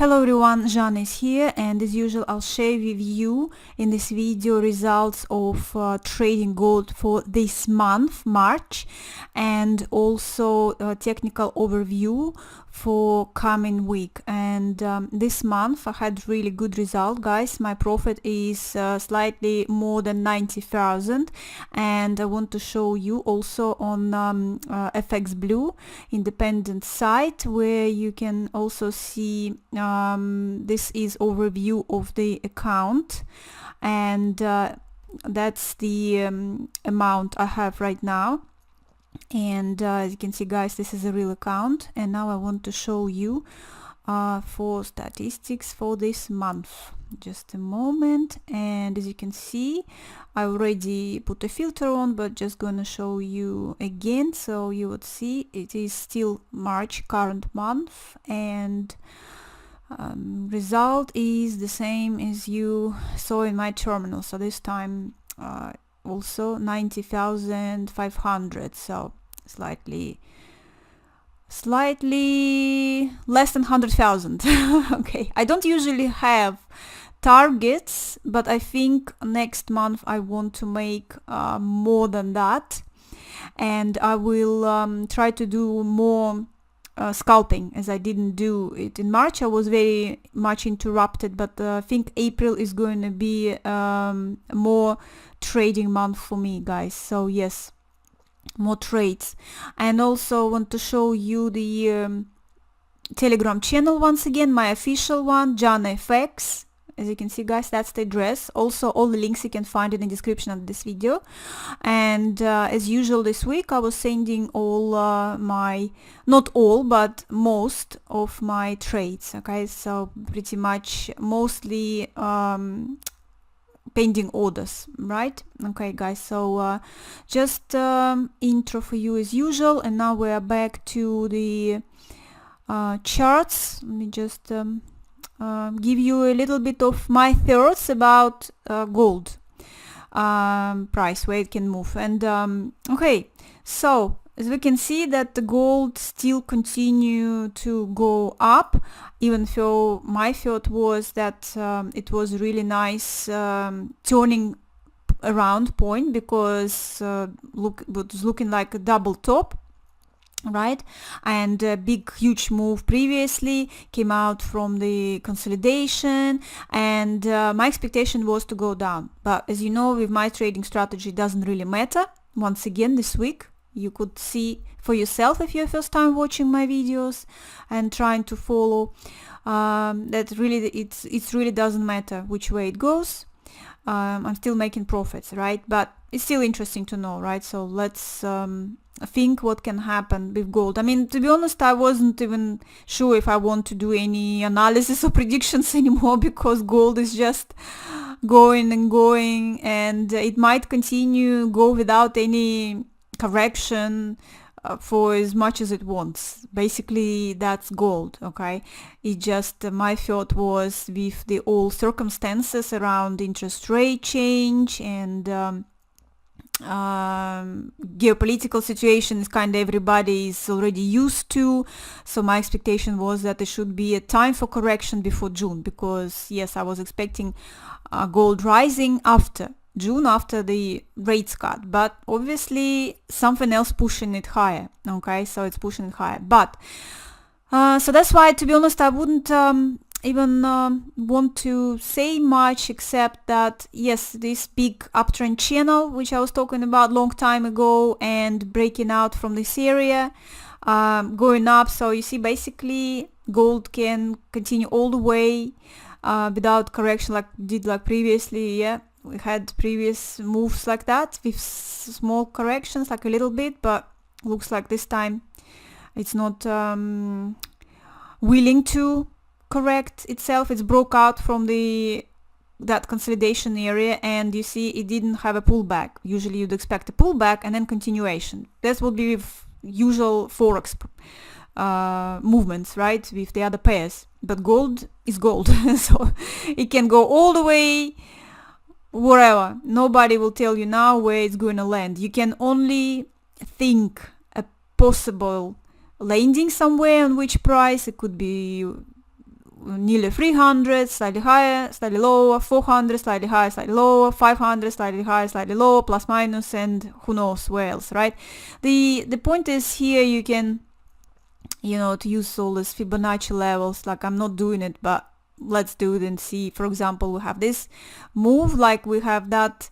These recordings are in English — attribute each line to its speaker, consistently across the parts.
Speaker 1: Hello everyone, Janna is here, and as usual I'll share with you in this video results of trading gold for this month, March, and also a technical overview for coming week. And this month I had really good result, guys. My profit is slightly more than 90,000, and I want to show you also on FX Blue independent site where you can also see this is overview of the account, and that's the amount I have right now. And as you can see, guys, this is a real account, and now I want to show you for statistics for this month. Just a moment. And as you can see, I already put a filter on, but just gonna show you again so you would see it is still March, current month, and result is the same as you saw in my terminal. So this time also 90,500, so slightly less than 100,000. Okay, I don't usually have targets, but I think next month I want to make more than that, and I will try to do more scalping, as I didn't do it in March. I was very much interrupted, but I think April is going to be more trading month for me, guys. So yes, more trades. And also want to show you the Telegram channel once again, my official one, Janna FX. As you can see, guys, that's the address. Also, all the links you can find in the description of this video. And as usual this week, I was sending all my, not all, but most of my trades. Okay, so pretty much mostly pending orders, right? Okay, guys, so just intro for you as usual, and now we're back to the charts. Let me just give you a little bit of my thoughts about gold price, where it can move. And okay, so as we can see that the gold still continue to go up, even though my thought was that it was really nice turning around point, because it was looking like a double top, right? And a big huge move previously came out from the consolidation, and my expectation was to go down. But as you know, with my trading strategy, it doesn't really matter. Once again this week you could see for yourself if you're first time watching my videos and trying to follow, that really it really doesn't matter which way it goes. I'm still making profits, right? But it's still interesting to know, right? So let's think what can happen with gold. I mean, to be honest, I wasn't even sure if I want to do any analysis or predictions anymore, because gold is just going and going, and it might continue go without any correction for as much as it wants. Basically, that's gold, okay? It just, my thought was with the all circumstances around interest rate change and geopolitical situation is kind of everybody is already used to, so my expectation was that there should be a time for correction before June, because yes, I was expecting gold rising after June, after the rates cut, but obviously something else pushing it higher. Okay, so it's pushing it higher, but so that's why, to be honest, I wouldn't even want to say much, except that yes, this big uptrend channel which I was talking about long time ago, and breaking out from this area, going up. So you see, basically gold can continue all the way without correction, like did like previously. Yeah, we had previous moves like that with small corrections, like a little bit, but looks like this time it's not willing to correct itself. It's broke out from that consolidation area, and you see it didn't have a pullback. Usually you'd expect a pullback and then continuation. That would be with usual Forex movements, right, with the other pairs. But gold is gold, so it can go all the way wherever. Nobody will tell you now where it's going to land. You can only think a possible landing somewhere, on which price. It could be nearly 300, slightly higher, slightly lower, 400, slightly higher, slightly lower, 500, slightly higher, slightly lower, plus minus, and who knows where else, right? The point is here you can, to use all these Fibonacci levels. Like, I'm not doing it, but let's do it and see. For example, we have this move, like we have that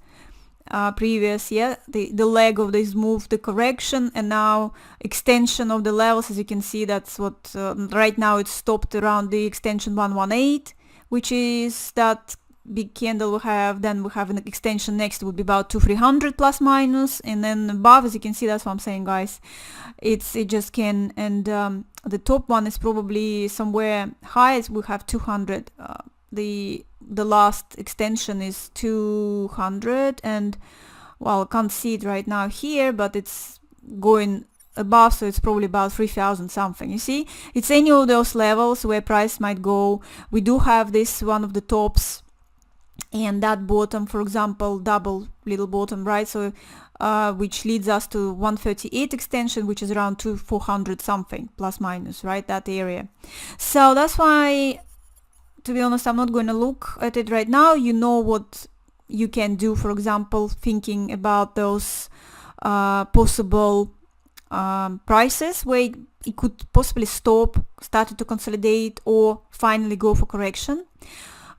Speaker 1: previous, the leg of this move, the correction, and now extension of the levels. As you can see, that's what right now it's stopped around the extension 118, which is that big candle we have. Then we have an extension next, would be about 2300 plus minus, and then above, as you can see, that's what I'm saying, guys, it just can, and the top one is probably somewhere high, as we have 200. The last extension is 200, and well, I can't see it right now here, but it's going above, so it's probably about 3000 something. You see, it's any of those levels where price might go. We do have this one of the tops and that bottom, for example, double little bottom, right? So which leads us to 138 extension, which is around 400 something plus minus, right? That area. So that's why, to be honest, I'm not going to look at it right now. You know what you can do, for example, thinking about those possible prices where it could possibly stop, started to consolidate, or finally go for correction,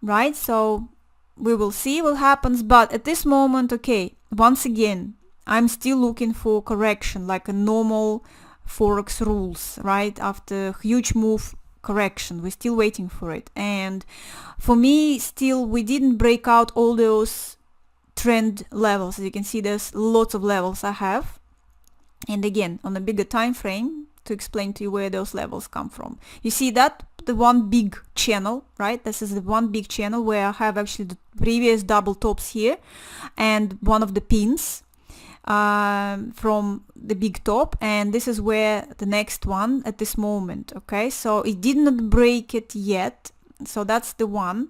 Speaker 1: right? So we will see what happens, but at this moment, okay, once again, I'm still looking for correction, like a normal Forex rules, right? After huge move, correction, we're still waiting for it. And for me, still, we didn't break out all those trend levels. As you can see, there's lots of levels I have, and again, on a bigger time frame, to explain to you where those levels come from. You see that the one big channel, right? This is the one big channel where I have actually the previous double tops here and one of the pins from the big top, and this is where the next one at this moment. Okay, so it did not break it yet, so that's the one.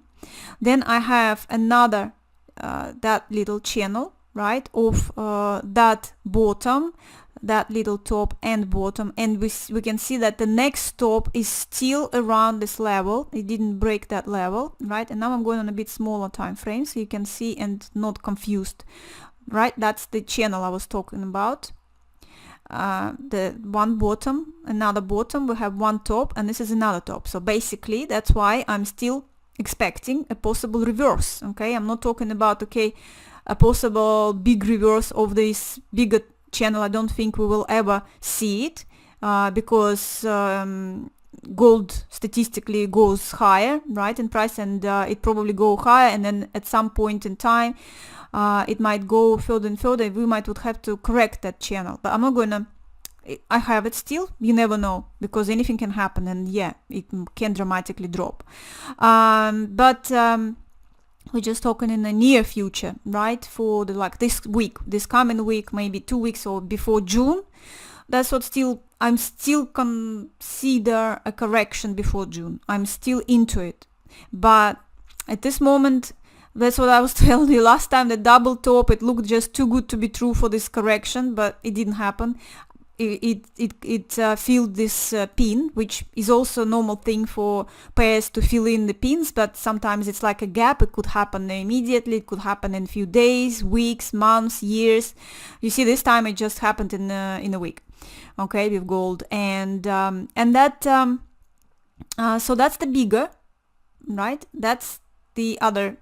Speaker 1: Then I have another that little channel, right, of that bottom, that little top and bottom, and we can see that the next top is still around this level. It didn't break that level, right? And now I'm going on a bit smaller time frame so you can see and not confused, right? That's the channel I was talking about. The one bottom, another bottom, we have one top, and this is another top. So basically that's why I'm still expecting a possible reverse. Okay, I'm not talking about, okay, a possible big reverse of this bigger channel. I don't think we will ever see it because gold statistically goes higher, right, in price, and it probably go higher, and then at some point in time it might go further and further. We would have to correct that channel, but I'm not gonna, I have it still. You never know, because anything can happen, and yeah, it can dramatically drop, but we're just talking in the near future, right? For the, like, this week, this coming week, maybe 2 weeks or before June. That's what I'm still consider a correction before June. I'm still into it. But at this moment, that's what I was telling you last time, the double top, it looked just too good to be true for this correction, but it didn't happen. It filled this pin, which is also a normal thing for pairs to fill in the pins, but sometimes it's like a gap. It could happen immediately, it could happen in a few days, weeks, months, years. You see, this time it just happened in a week, okay, with gold, and that so that's the bigger, right? That's the other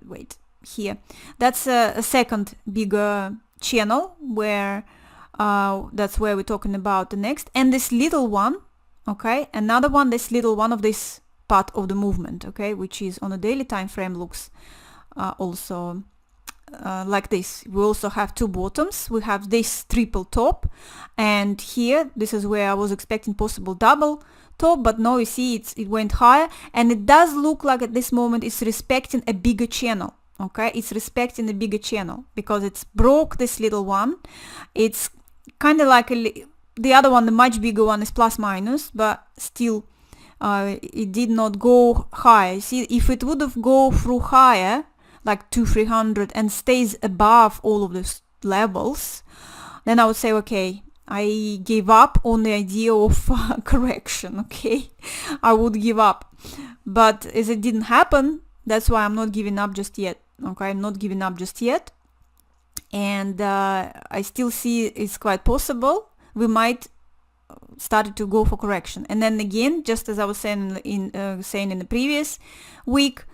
Speaker 1: wait, here, that's a second bigger channel where that's where we're talking about the next, and this little one, okay, another one, this little one of this part of the movement, okay, which is on a daily time frame, looks also like this. We also have two bottoms. We have this triple top, and here, this is where I was expecting possible double top, but no, you see, it went higher, and it does look like at this moment it's respecting a bigger channel. Okay, it's respecting a bigger channel because it's broke this little one. It's kind of like the other one, the much bigger one, is plus minus, but still it did not go higher. See, if it would have go through higher, like 200-300, and stays above all of these levels, then I would say, okay, I gave up on the idea of correction, okay? I would give up. But as it didn't happen, that's why I'm not giving up just yet, okay? I'm not giving up just yet. And I still see it's quite possible. We might start to go for correction. And then again, just as I was saying in the previous week,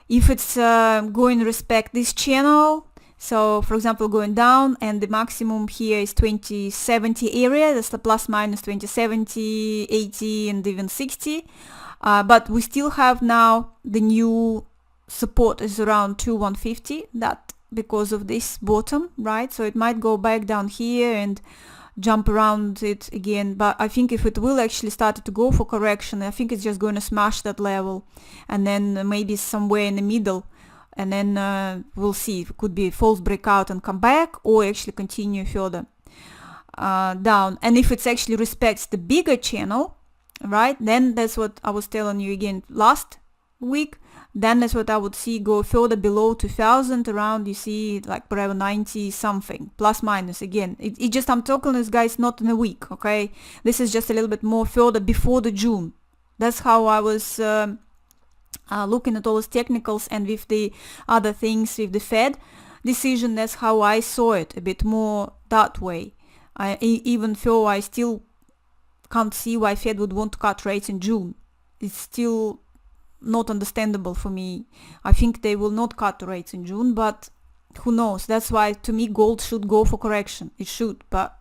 Speaker 1: if it's going to respect this channel, so for example going down and the maximum here is 2070 area, that's the plus minus 2070, 80 and even 60, but we still have now the new support is around 2150, that because of this bottom, right? So it might go back down here and jump around it again, but I think if it will actually start to go for correction, I think it's just going to smash that level and then maybe somewhere in the middle, and then we'll see. It could be a false breakout and come back, or actually continue further down. And if it actually respects the bigger channel, right, then that's what I was telling you again last week, then that's what I would see go further below 2000, around, you see, like whatever, 90 something, plus minus again. It just, I'm talking this, guys, not in a week, okay? This is just a little bit more further before the June. That's how I was looking at all those technicals, and with the other things, with the Fed decision, that's how I saw it, a bit more that way. Even though I still can't see why Fed would want to cut rates in June. It's still not understandable for me. I think they will not cut the rates in June, but who knows? That's why to me gold should go for correction. It should, but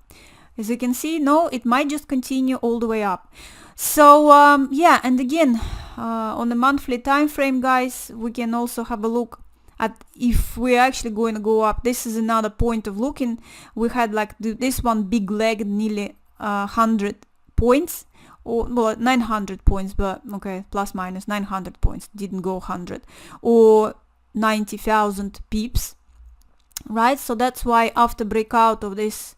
Speaker 1: as you can see, no, it might just continue all the way up. So yeah, and again, on the monthly time frame, guys, we can also have a look at if we're actually going to go up. This is another point of looking. We had like this one big leg, nearly 100 points, or well, 900 points, but okay, plus minus 900 points, didn't go 100, or 90,000 pips, right? So that's why after breakout of this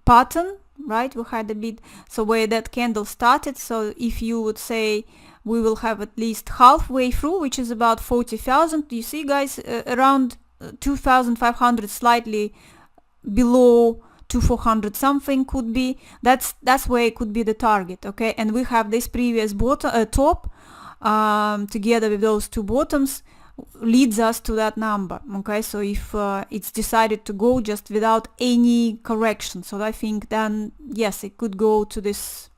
Speaker 1: pattern, right, we had a bit, so where that candle started, so if you would say we will have at least halfway through, which is about 40,000, you see, guys, around 2,500, slightly below 2,400 something could be, that's where it could be the target, okay? And we have this previous bottom top together with those two bottoms leads us to that number, okay? So if it's decided to go just without any correction, so I think then yes, it could go to this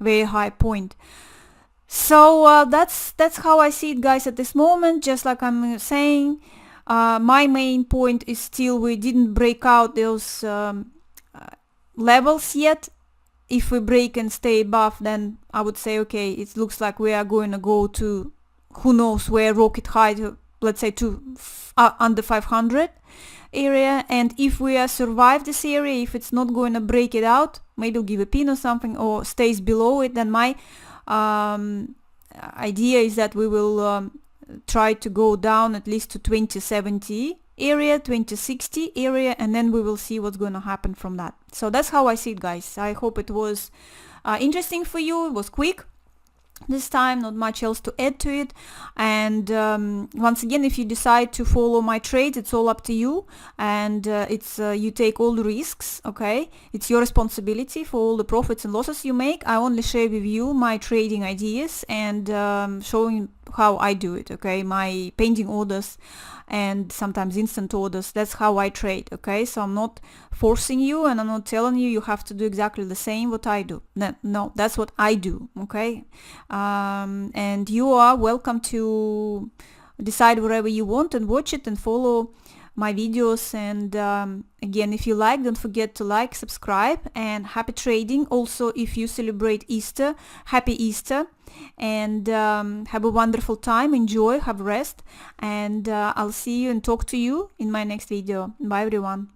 Speaker 1: very high point. So that's how I see it, guys, at this moment. Just like I'm saying, my main point is still we didn't break out those levels yet. If we break and stay above, then I would say, okay, it looks like we are going to go to who knows where, rocket high, let's say to under 500 area. And if we survive this area, if it's not going to break it out, maybe we'll give a pin or something, or stays below it, then my idea is that we will try to go down at least to 2070 area, 2060 area, and then we will see what's going to happen from that. So that's how I see it, guys. I hope it was interesting for you. It was quick this time, not much else to add to it. And once again, if you decide to follow my trades, it's all up to you, and it's you take all the risks, okay? It's your responsibility for all the profits and losses you make. I only share with you my trading ideas and showing how I do it, okay? My pending orders and sometimes instant orders, that's how I trade, okay? So I'm not forcing you, and I'm not telling you have to do exactly the same what I do. No, that's what I do, okay? And you are welcome to decide whatever you want and watch it and follow my videos. And again, if you like, don't forget to like, subscribe, and happy trading. Also, if you celebrate Easter, happy Easter, and have a wonderful time. Enjoy, have rest, and I'll see you and talk to you in my next video. Bye everyone.